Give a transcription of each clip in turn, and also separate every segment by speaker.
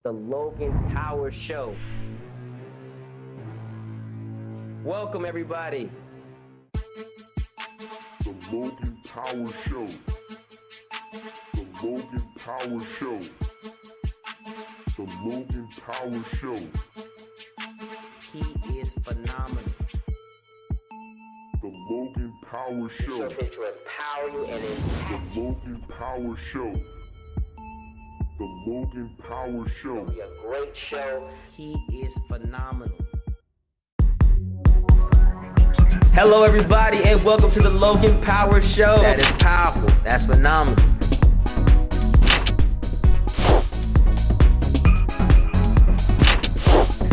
Speaker 1: The Logan Power Show. Welcome, everybody.
Speaker 2: The Logan Power Show. The Logan Power Show. The Logan Power Show.
Speaker 1: He is phenomenal.
Speaker 2: The Logan Power Show.
Speaker 3: He's here to empower you and impact
Speaker 2: The Logan Power Show. The Logan Power Show.
Speaker 3: It'll be a great show.
Speaker 1: He is phenomenal. Hello, everybody, and welcome to the Logan Power Show. That is powerful. That's phenomenal.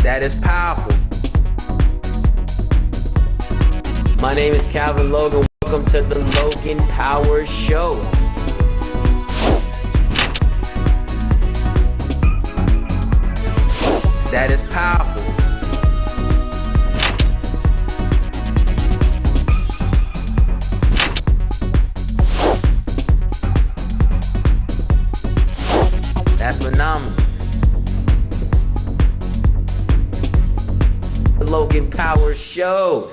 Speaker 1: That is powerful. My name is Calvin Logan. Welcome to the Logan Power Show. That is powerful. That's phenomenal. The Logan Power Show.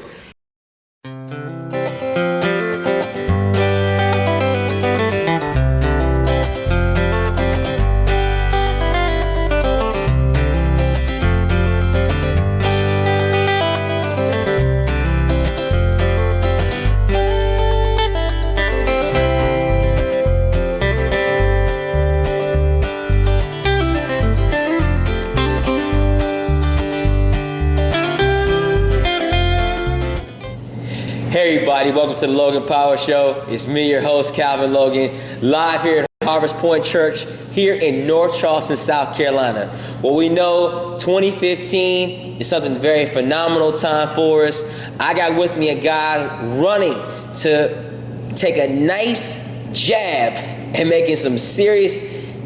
Speaker 1: Hey everybody, welcome to the Logan Power Show. It's me, your host, Calvin Logan, live here at Harvest Point Church here in North Charleston, South Carolina. Well, we know 2015 is something very phenomenal time for us. I got with me a guy running to take a nice jab and making some serious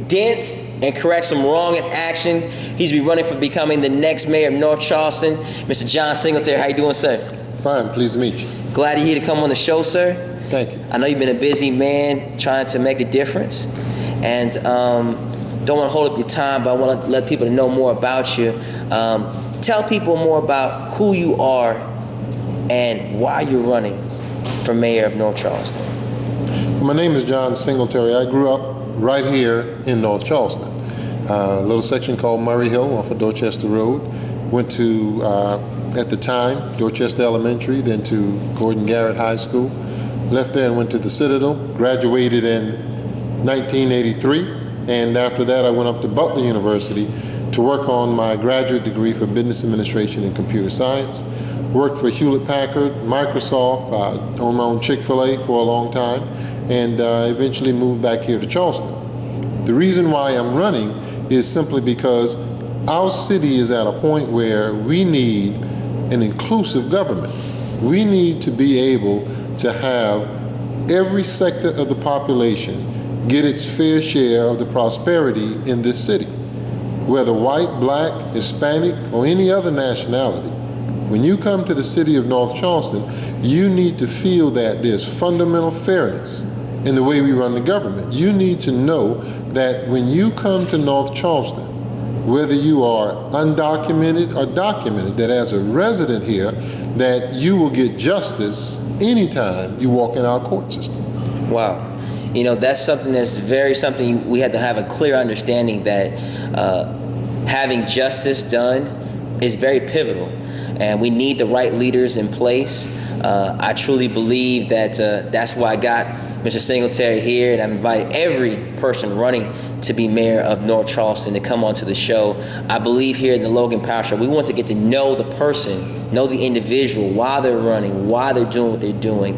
Speaker 1: dents and correct some wrong in action. He's be running for becoming the next mayor of North Charleston, Mr. John Singletary. How you doing, sir?
Speaker 4: Fine, pleased to meet you.
Speaker 1: Glad you're here to come on the show, sir.
Speaker 4: Thank you.
Speaker 1: I know you've been a busy man trying to make a difference, and don't want to hold up your time, but I want to let people know more about you. Tell people more about who you are and why you're running for mayor of North Charleston.
Speaker 4: My name is John Singletary. I grew up right here in North Charleston, a little section called Murray Hill off of Dorchester Road. Went to, at the time, Dorchester Elementary, then to Gordon Garrett High School. Left there and went to the Citadel, graduated in 1983, and after that I went up to Butler University to work on my graduate degree for Business Administration and Computer Science. Worked for Hewlett-Packard, Microsoft, owned my own Chick-fil-A for a long time, and eventually moved back here to Charleston. The reason why I'm running is simply because our city is at a point where we need an inclusive government. We need to be able to have every sector of the population get its fair share of the prosperity in this city, whether white, black, Hispanic, or any other nationality. When you come to the city of North Charleston, you need to feel that there's fundamental fairness in the way we run the government. You need to know that when you come to North Charleston, whether you are undocumented or documented, that as a resident here, that you will get justice anytime you walk in our court system.
Speaker 1: Wow. You know, that's something something we have to have a clear understanding that having justice done is very pivotal, and we need the right leaders in place. I truly believe that that's why I got Mr. Singletary here, and I invite every person running to be mayor of North Charleston to come onto the show. I believe here in the Logan Power Show, we want to get to know the person, know the individual, why they're running, why they're doing what they're doing.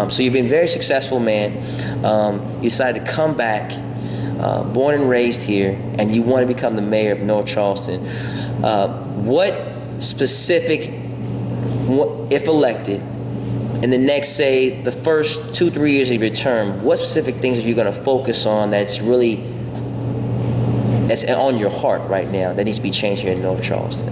Speaker 1: So you've been very successful, man. You decided to come back, born and raised here, and you want to become the mayor of North Charleston. What specific, if elected, in the next, say, the first 2-3 years of your term, what specific things are you going to focus on that's on your heart right now that needs to be changed here in North Charleston?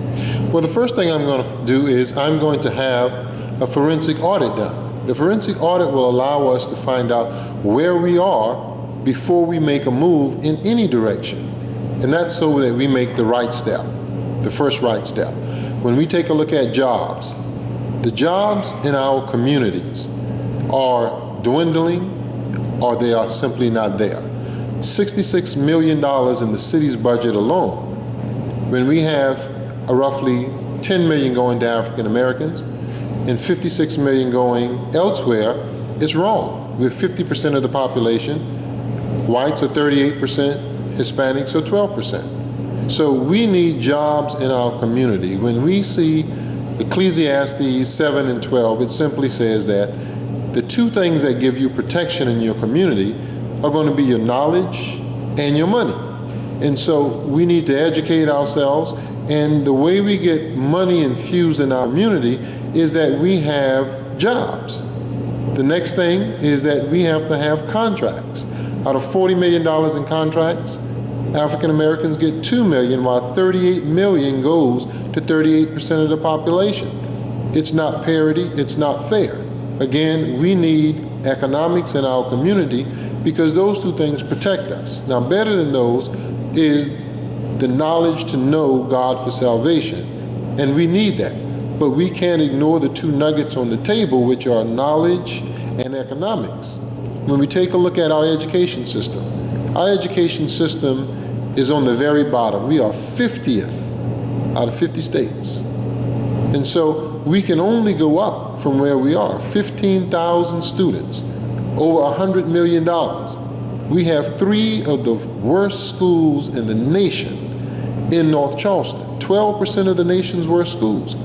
Speaker 4: Well, the first thing I'm going to do is I'm going to have a forensic audit done. The forensic audit will allow us to find out where we are before we make a move in any direction. And that's so that we make the right step, the first right step. When we take a look at jobs, the jobs in our communities are dwindling or they are simply not there. $66 million in the city's budget alone, when we have roughly 10 million going to African Americans and 56 million going elsewhere, it's wrong. With 50% of the population, whites are 38%, Hispanics are 12%. So we need jobs in our community. When we see Ecclesiastes 7 and 12, it simply says that the two things that give you protection in your community are going to be your knowledge and your money. And so we need to educate ourselves, and the way we get money infused in our community is that we have jobs. The next thing is that we have to have contracts. Out of $40 million in contracts, African Americans get $2 million, while $38 million goes to 38% of the population. It's not parity, it's not fair. Again, we need economics in our community because those two things protect us. Now, better than those is the knowledge to know God for salvation, and we need that. But we can't ignore the two nuggets on the table, which are knowledge and economics. When we take a look at our education system is on the very bottom. We are 50th out of 50 states. And so we can only go up from where we are. 15,000 students, over $100 million. We have 3 of the worst schools in the nation in North Charleston. 12% of the nation's worst schools,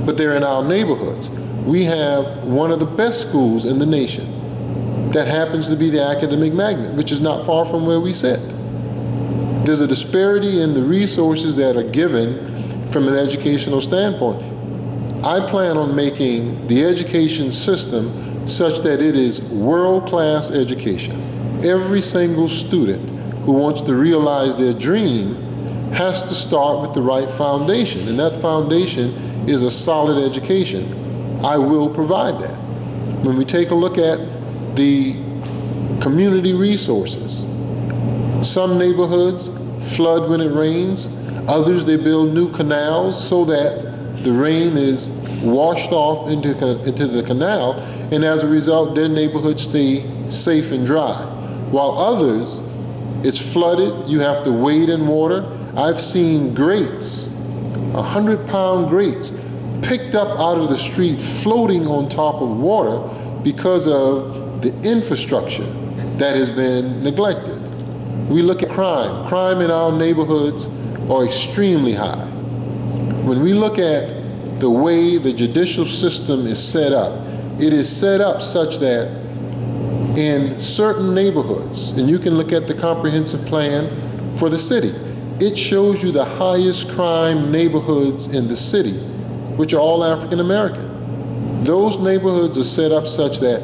Speaker 4: but they're in our neighborhoods. We have one of the best schools in the nation that happens to be the academic magnet, which is not far from where we sit. There's a disparity in the resources that are given from an educational standpoint. I plan on making the education system such that it is world-class education. Every single student who wants to realize their dream has to start with the right foundation, and that foundation is a solid education. I will provide that. When we take a look at the community resources, some neighborhoods flood when it rains, others they build new canals so that the rain is washed off into the canal, and as a result their neighborhoods stay safe and dry. While others, it's flooded, you have to wade in water. I've seen grates, 100-pound grates, picked up out of the street, floating on top of water because of the infrastructure that has been neglected. We look at crime. Crime in our neighborhoods are extremely high. When we look at the way the judicial system is set up, it is set up such that in certain neighborhoods, and you can look at the comprehensive plan for the city, it shows you the highest crime neighborhoods in the city, which are all African American. Those neighborhoods are set up such that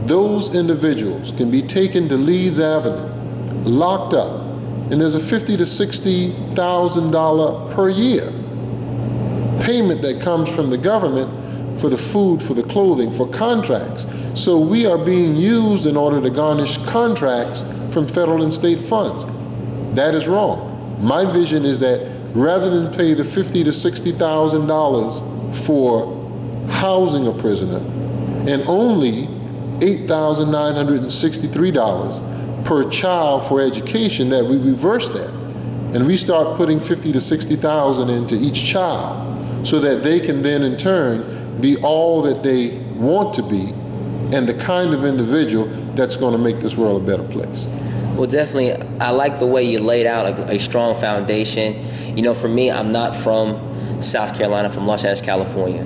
Speaker 4: those individuals can be taken to Leeds Avenue, locked up, and there's a $50,000 to $60,000 per year payment that comes from the government for the food, for the clothing, for contracts. So we are being used in order to garnish contracts from federal and state funds. That is wrong. My vision is that rather than pay the $50,000 to $60,000 for housing a prisoner and only $8,963 per child for education, that we reverse that and we start putting $50,000 to $60,000 into each child so that they can then in turn be all that they want to be and the kind of individual that's going to make this world a better place.
Speaker 1: Well, definitely, I like the way you laid out a strong foundation. You know, for me, I'm not from South Carolina, from Los Angeles, California.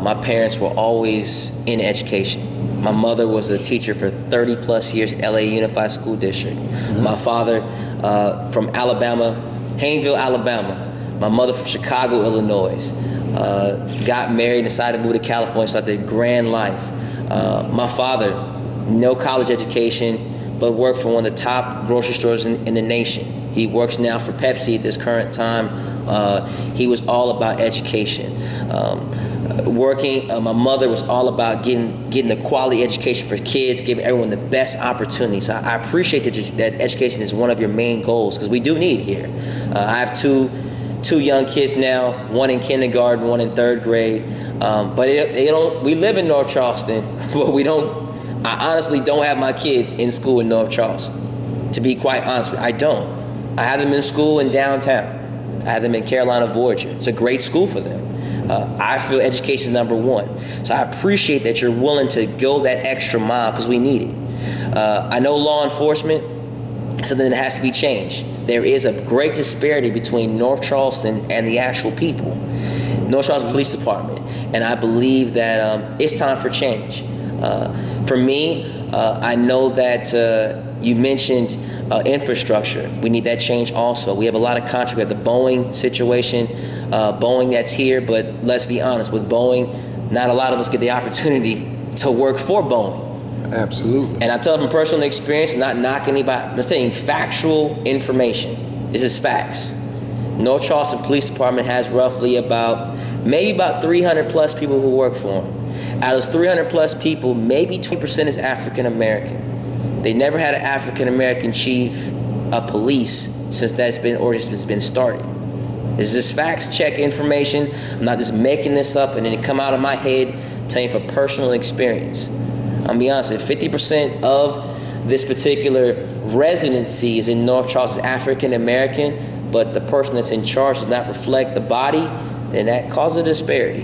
Speaker 1: My parents were always in education. My mother was a teacher for 30 plus years, LA Unified School District. Mm-hmm. My father from Alabama, Haynesville, Alabama. My mother from Chicago, Illinois. Got married and decided to move to California, started their grand life. My father, no college education, but worked for one of the top grocery stores in the nation. He He works now for Pepsi at this current time. He was all about education. My mother was all about getting a quality education for kids, giving everyone the best opportunities. So I appreciate that education is one of your main goals, because we do need it here. I have two young kids now, one in kindergarten, one in third grade. But we live in North Charleston, but I honestly don't have my kids in school in North Charleston. To be quite honest with you, I don't. I have them in school in downtown. I have them in Carolina Voyager. It's a great school for them. I feel education is number one. So I appreciate that you're willing to go that extra mile, because we need it. I know law enforcement is something that has to be changed. There is a great disparity between North Charleston and the actual people. North Charleston Police Department. And I believe that it's time for change. For me, I know that you mentioned infrastructure. We need that change also. We have a lot of controversy. The Boeing situation, Boeing that's here, but let's be honest, with Boeing, not a lot of us get the opportunity to work for Boeing.
Speaker 4: Absolutely.
Speaker 1: And I tell from personal experience, I'm not knocking anybody, I'm saying factual information. This is facts. North Charleston Police Department has roughly maybe about 300 plus people who work for them. Out of those 300 plus people, maybe 20% is African American. They never had an African American chief of police since that's been started. This is facts check information. I'm not just making this up and then it come out of my head telling you from personal experience. I'm be honest, if 50% of this particular residency is in North Charleston African American, but the person that's in charge does not reflect the body, then that causes a disparity.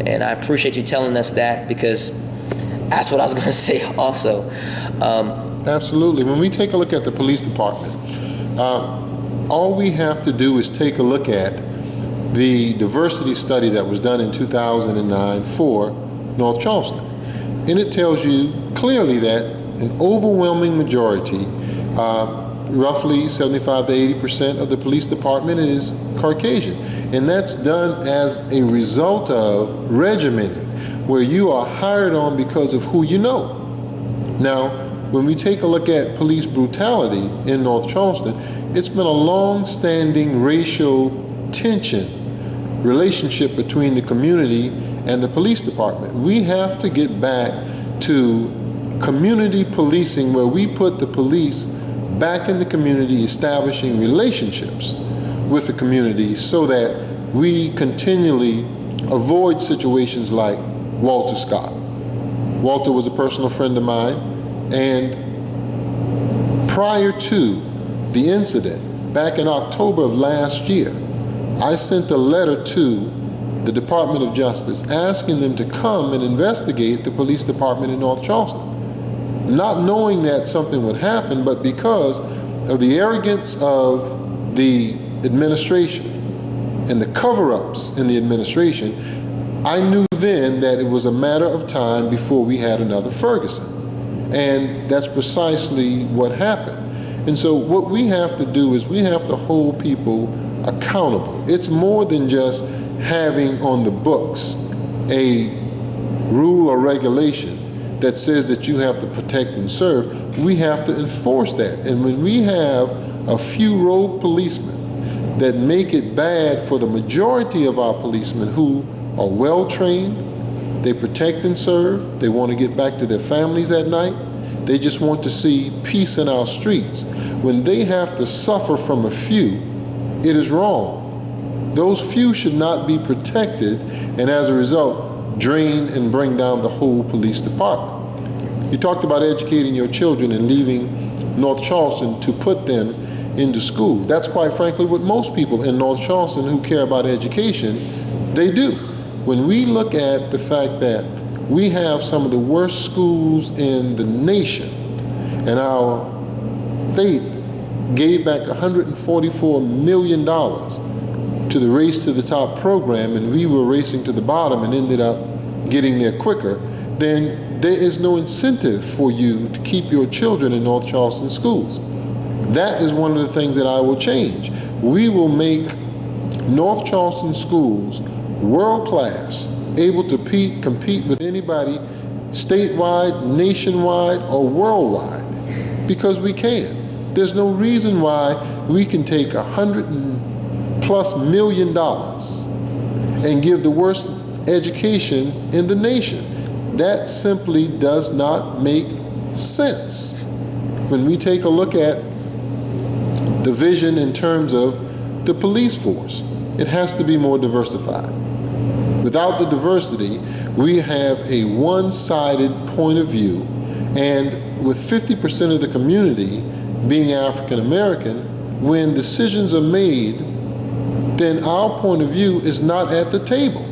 Speaker 1: And I appreciate you telling us that, because that's what I was going to say also.
Speaker 4: Absolutely. When we take a look at the police department, all we have to do is take a look at the diversity study that was done in 2009 for North Charleston. And it tells you clearly that an overwhelming majority, roughly 75 to 80% of the police department is Caucasian. And that's done as a result of regimenting, where you are hired on because of who you know. Now, when we take a look at police brutality in North Charleston, it's been a long-standing racial tension relationship between the community and the police department. We have to get back to community policing, where we put the police back in the community, establishing relationships with the community so that we continually avoid situations like Walter Scott. Walter was a personal friend of mine, and prior to the incident, back in October of last year, I sent a letter to the Department of Justice asking them to come and investigate the police department in North Charleston. Not knowing that something would happen, but because of the arrogance of the administration and the cover-ups in the administration, I knew then that it was a matter of time before we had another Ferguson. And that's precisely what happened. And so what we have to do is we have to hold people accountable. It's more than just having on the books a rule or regulation that says that you have to protect and serve. We have to enforce that. And when we have a few rogue policemen that make it bad for the majority of our policemen who are well trained, they protect and serve, they want to get back to their families at night, they just want to see peace in our streets. When they have to suffer from a few, it is wrong. Those few should not be protected, and as a result, drain and bring down the whole police department. You talked about educating your children and leaving North Charleston to put them into school. That's quite frankly what most people in North Charleston who care about education, they do. When we look at the fact that we have some of the worst schools in the nation, and our state gave back $144 million to the Race to the Top program, and we were racing to the bottom and ended up getting there quicker, then there is no incentive for you to keep your children in North Charleston schools. That is one of the things that I will change. We will make North Charleston schools world-class, able to compete with anybody statewide, nationwide, or worldwide, because we can. There's no reason why we can take $100+ million and give the worst education in the nation. That simply does not make sense. When we take a look at the vision in terms of the police force, it has to be more diversified. Without the diversity, we have a one-sided point of view, and with 50% of the community being African American, when decisions are made, then our point of view is not at the table.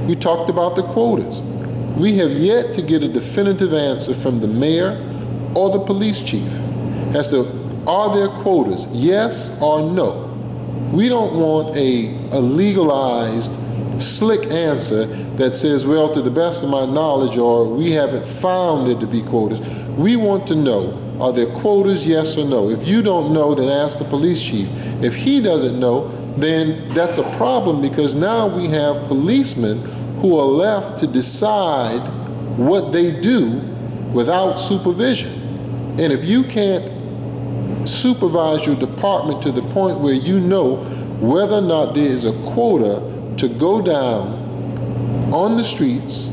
Speaker 4: We talked about the quotas. We have yet to get a definitive answer from the mayor or the police chief as to, are there quotas, yes or no? We don't want a legalized, slick answer that says, well, to the best of my knowledge, or we haven't found there to be quotas. We want to know, are there quotas, yes or no? If you don't know, then ask the police chief. If he doesn't know, then that's a problem, because now we have policemen who are left to decide what they do without supervision. And if you can't supervise your department to the point where you know whether or not there is a quota to go down on the streets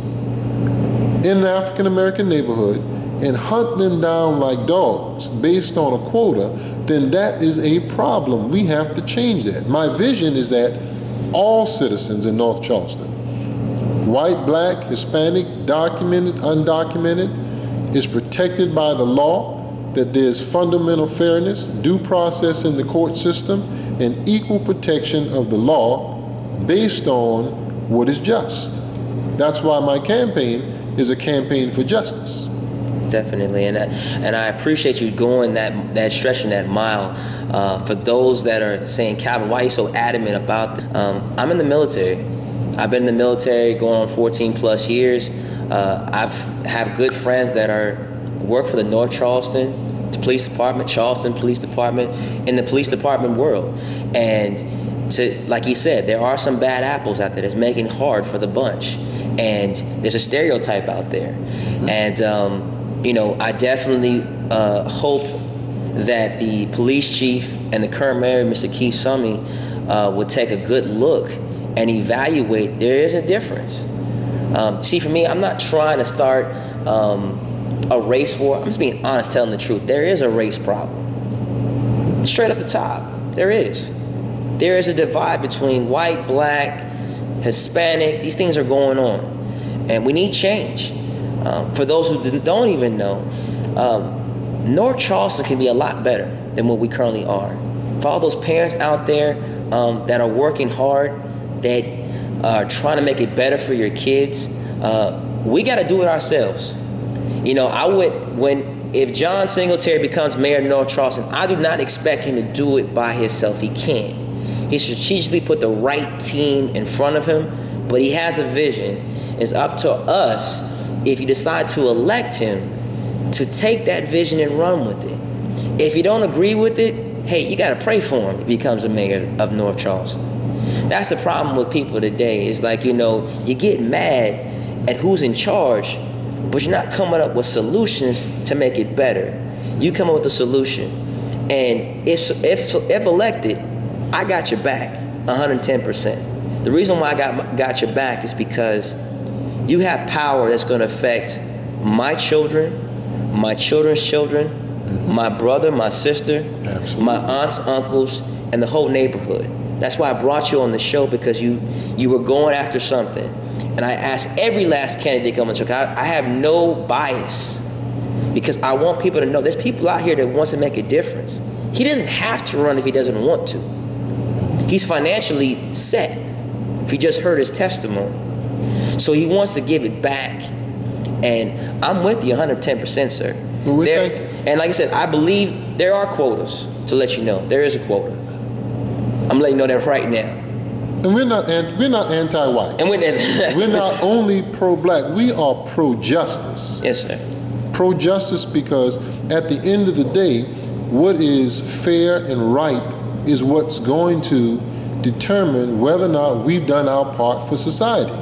Speaker 4: in an African American neighborhood and hunt them down like dogs based on a quota, then that is a problem. We have to change that. My vision is that all citizens in North Charleston, white, black, Hispanic, documented, undocumented, is protected by the law, that there's fundamental fairness, due process in the court system, and equal protection of the law based on what is just. That's why my campaign is a campaign for justice.
Speaker 1: Definitely, and I appreciate you going that stretching that mile. For those that are saying, Calvin, why are you so adamant about this? I'm in the military. I've been in the military going on 14 plus years. I've have good friends that work for the North Charleston Police Department, Charleston Police Department, in the police department world. And like you said, there are some bad apples out there that's making it hard for the bunch. And there's a stereotype out there. And I definitely hope that the police chief and the current mayor, Mr. Keith Summey, would take a good look and evaluate. There is a difference. See, for me, I'm not trying to start a race war. I'm just being honest, telling the truth. There is a race problem. Straight up the top, there is. There is a divide between white, black, Hispanic. These things are going on, and we need change. For those who don't even know, North Charleston can be a lot better than what we currently are. For all those parents out there that are working hard, that are trying to make it better for your kids, we got to do it ourselves. If John Singletary becomes mayor of North Charleston, I do not expect him to do it by himself. He can't. He strategically put the right team in front of him, but he has a vision. It's up to us, if you decide to elect him, to take that vision and run with it. If you don't agree with it, hey, you got to pray for him if he becomes a mayor of North Charleston. That's the problem with people today. It's like, you get mad at who's in charge, but you're not coming up with solutions to make it better. You come up with a solution. And if elected, I got your back 110%. The reason why I got your back is because you have power that's going to affect my children, my children's children, my brother, my sister,
Speaker 4: Absolutely.
Speaker 1: My aunts, uncles, and the whole neighborhood. That's why I brought you on the show, because you were going after something. And I ask every last candidate coming to I have no bias, because I want people to know there's people out here that wants to make a difference. He doesn't have to run if he doesn't want to. He's financially set, if you just heard his testimony. So he wants to give it back. And I'm with you 110%, sir.
Speaker 4: Well, thank you.
Speaker 1: And like I said, I believe there are quotas, to let you know. There is a quota. I'm letting you know that right now.
Speaker 4: And we're not anti-white.
Speaker 1: And
Speaker 4: we're not only pro-black, we are pro-justice.
Speaker 1: Yes, sir.
Speaker 4: Pro-justice, because at the end of the day, what is fair and right is what's going to determine whether or not we've done our part for society.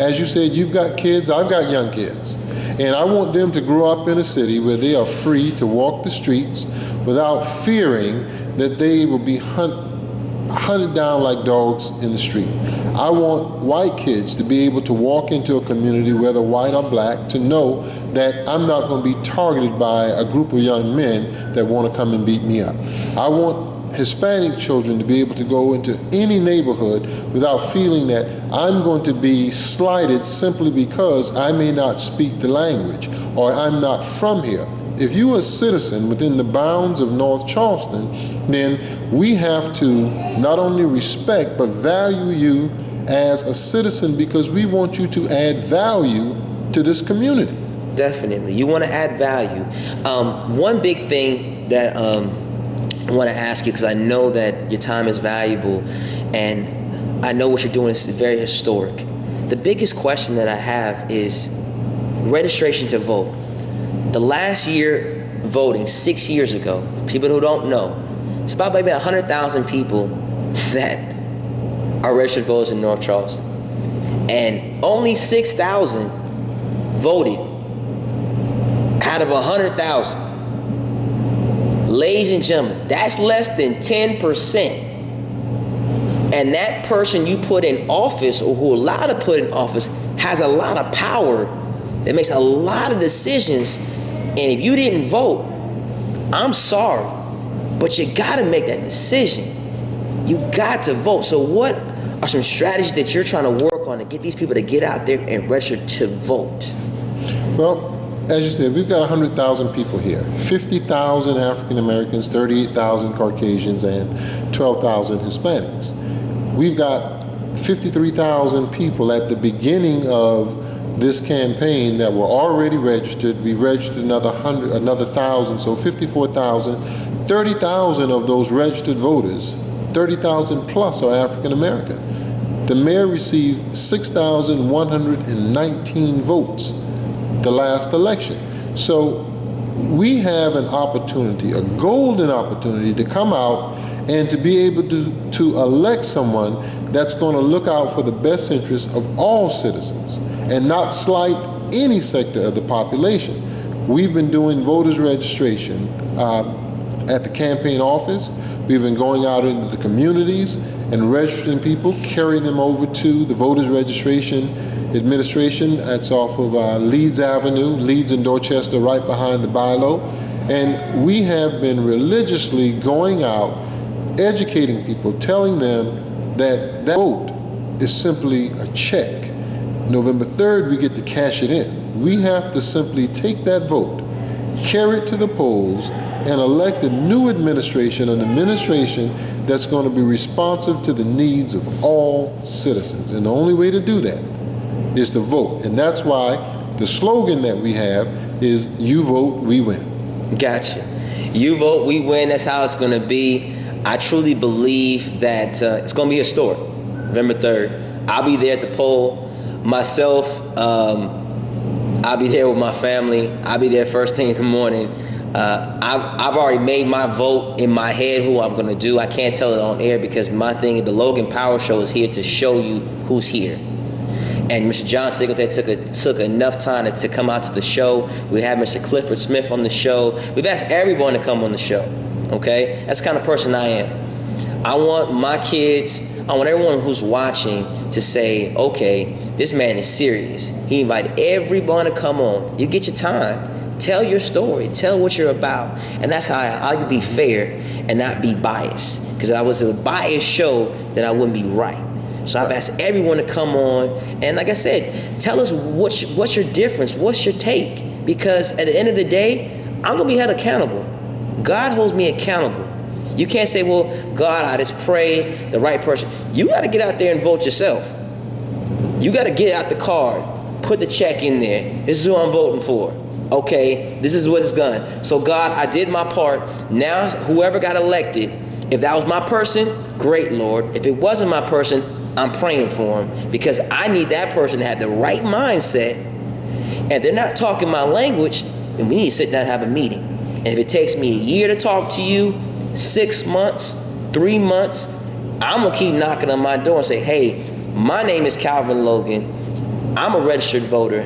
Speaker 4: As you said, you've got kids, I've got young kids. And I want them to grow up in a city where they are free to walk the streets without fearing that they will be hunted down like dogs in the street. I want white kids to be able to walk into a community, whether white or black, to know that I'm not going to be targeted by a group of young men that want to come and beat me up. I want Hispanic children to be able to go into any neighborhood without feeling that I'm going to be slighted simply because I may not speak the language or I'm not from here. If you're a citizen within the bounds of North Charleston, then we have to not only respect but value you as a citizen, because we want you to add value to this community.
Speaker 1: Definitely. You want to add value. One big thing that I want to ask you, because I know that your time is valuable and I know what you're doing is very historic. The biggest question that I have is registration to vote. The last year voting, 6 years ago, for people who don't know, it's about maybe 100,000 people that are registered voters in North Charleston. And only 6,000 voted out of 100,000. Ladies and gentlemen, that's less than 10%. And that person you put in office, or who allowed to put in office, has a lot of power that makes a lot of decisions. And if you didn't vote, I'm sorry, but you got to make that decision. You got to vote. So what are some strategies that you're trying to work on to get these people to get out there and register to vote?
Speaker 4: Well, as you said, we've got 100,000 people here. 50,000 African Americans, 38,000 Caucasians, and 12,000 Hispanics. We've got 53,000 people at the beginning of this campaign that were already registered. We registered another 1,000, so 54,000. 30,000 of those registered voters, 30,000 plus, are African American. The mayor received 6,119 votes the last election. So we have an opportunity, a golden opportunity, to come out and to be able to elect someone that's going to look out for the best interests of all citizens and not slight any sector of the population. We've been doing voters registration at the campaign office. We've been going out into the communities and registering people, carrying them over to the voters registration administration. That's off of Leeds Avenue, Leeds and Dorchester, right behind the Bilo. And we have been religiously going out, educating people, telling them that that vote is simply a check. November 3rd, we get to cash it in. We have to simply take that vote, carry it to the polls, and elect a new administration, an administration that's going to be responsive to the needs of all citizens. And the only way to do that is to vote. And that's why the slogan that we have is, "You vote, we win."
Speaker 1: Gotcha. You vote, we win. That's how it's going to be. I truly believe that it's going to be historic. November 3rd. I'll be there at the poll myself. I'll be there with my family. I'll be there first thing in the morning. I've already made my vote in my head who I'm going to do. I can't tell it on air because my thing, the Logan Power Show, is here to show you who's here. And Mr. John Singletary took enough time to come out to the show. We have Mr. Clifford Smith on the show. We've asked everyone to come on the show, okay? That's the kind of person I am. I want my kids, I want everyone who's watching to say, okay, this man is serious. He invited everyone to come on. You get your time. Tell your story. Tell what you're about. And that's how I like to be fair and not be biased. Because if I was a biased show, then I wouldn't be right. So I've asked everyone to come on, and like I said, tell us what's your difference, what's your take? Because at the end of the day, I'm gonna be held accountable. God holds me accountable. You can't say, well, God, I just pray the right person. You gotta get out there and vote yourself. You gotta get out the card, put the check in there. This is who I'm voting for. Okay, this is what it's done. So God, I did my part. Now, whoever got elected, if that was my person, great, Lord. If it wasn't my person, I'm praying for him, because I need that person to have the right mindset. And they're not talking my language, then we need to sit down and have a meeting. And if it takes me a year to talk to you, 6 months, 3 months, I'm gonna keep knocking on my door and say, hey, my name is Calvin Logan. I'm a registered voter.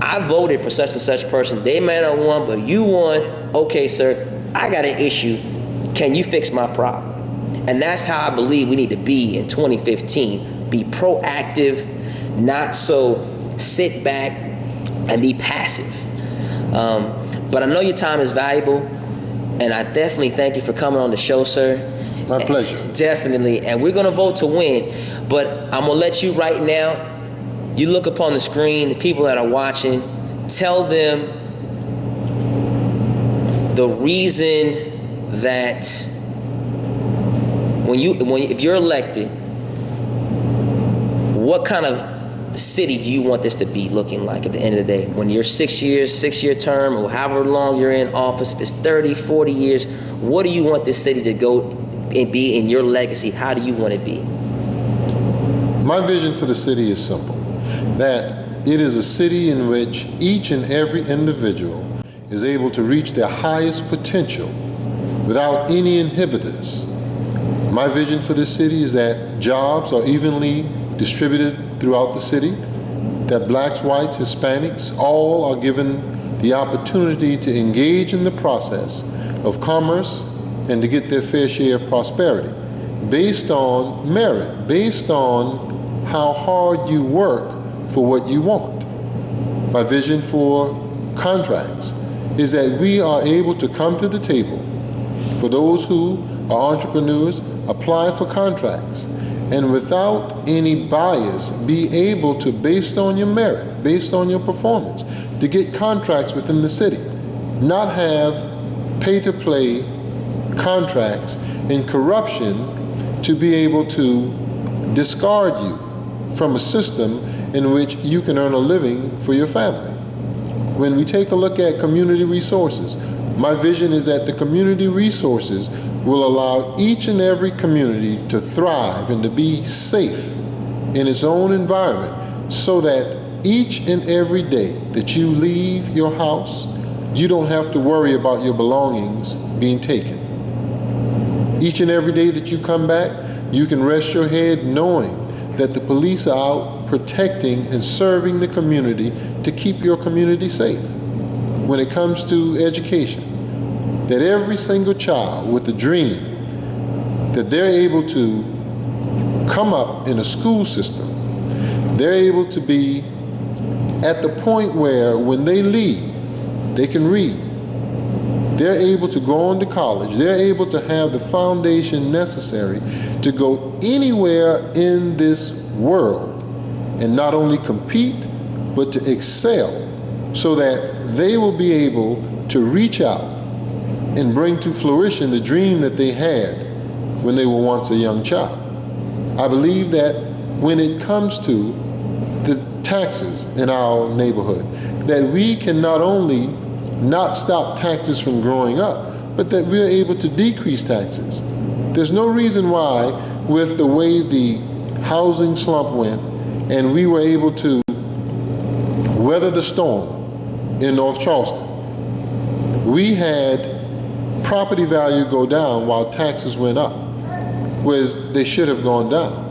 Speaker 1: I voted for such and such person. They may not won, but you won. Okay, sir, I got an issue. Can you fix my problem? And that's how I believe we need to be in 2015. Be proactive, not so sit back and be passive. But I know your time is valuable, and I definitely thank you for coming on the show, sir.
Speaker 4: My pleasure.
Speaker 1: Definitely. And we're going to vote to win. But I'm going to let you right now, you look upon the screen, the people that are watching, tell them the reason that if you're elected, what kind of city do you want this to be looking like at the end of the day? When you're 6 years, 6-year term, or however long you're in office, if it's 30, 40 years, what do you want this city to go and be in your legacy? How do you want it to be?
Speaker 4: My vision for the city is simple, that it is a city in which each and every individual is able to reach their highest potential without any inhibitors. My vision for this city is that jobs are evenly distributed throughout the city, that blacks, whites, Hispanics, all are given the opportunity to engage in the process of commerce and to get their fair share of prosperity based on merit, based on how hard you work for what you want. My vision for contracts is that we are able to come to the table for those who are entrepreneurs, apply for contracts, and without any bias, be able to, based on your merit, based on your performance, to get contracts within the city, not have pay-to-play contracts and corruption to be able to discard you from a system in which you can earn a living for your family. When we take a look at community resources, my vision is that the community resources will allow each and every community to thrive and to be safe in its own environment so that each and every day that you leave your house, you don't have to worry about your belongings being taken. Each and every day that you come back, you can rest your head knowing that the police are out protecting and serving the community to keep your community safe. When it comes to education, that every single child with a dream, that they're able to come up in a school system, they're able to be at the point where when they leave, they can read. They're able to go on to college. They're able to have the foundation necessary to go anywhere in this world and not only compete, but to excel so that they will be able to reach out and bring to fruition the dream that they had when they were once a young child. I believe that when it comes to the taxes in our neighborhood, that we can not only not stop taxes from growing up, but that we're able to decrease taxes. There's no reason why, with the way the housing slump went, and we were able to weather the storm in North Charleston, we had property value go down while taxes went up, whereas they should have gone down.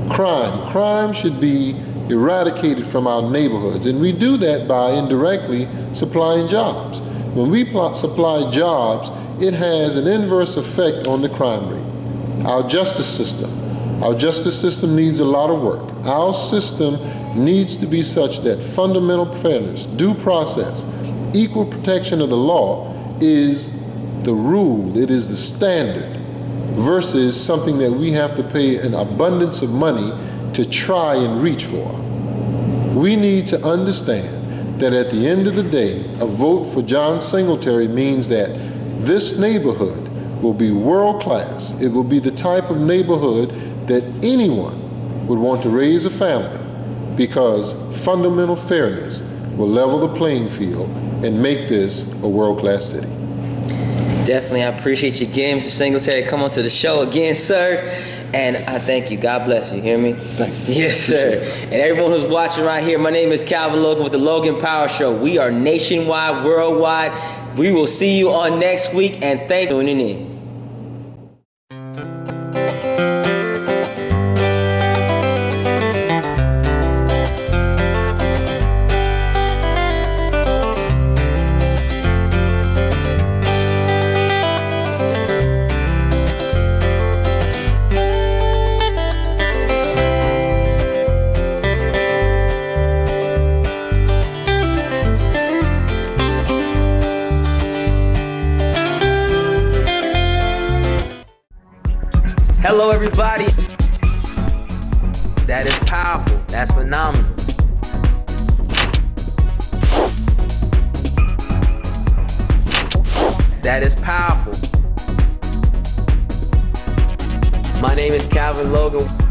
Speaker 4: Crime should be eradicated from our neighborhoods, and we do that by indirectly supplying jobs. When we supply jobs, it has an inverse effect on the crime rate. Our justice system needs a lot of work. Our system needs to be such that fundamental fairness, due process, equal protection of the law is the rule, it is the standard, versus something that we have to pay an abundance of money to try and reach for. We need to understand that at the end of the day, a vote for John Singletary means that this neighborhood will be world class. It will be the type of neighborhood that anyone would want to raise a family, because fundamental fairness will level the playing field and make this a world-class city.
Speaker 1: Definitely, I appreciate you again, Mr. Singletary. Come on to the show again, sir. And I thank you. God bless you. Hear me?
Speaker 4: Thank you.
Speaker 1: Yes, sir. And everyone who's watching right here, my name is Calvin Logan with the Logan Power Show. We are nationwide, worldwide. We will see you on next week, and thank you for tuning in.
Speaker 5: Hello, everybody. That is powerful. That's phenomenal. That is powerful. My name is Calvin Logan.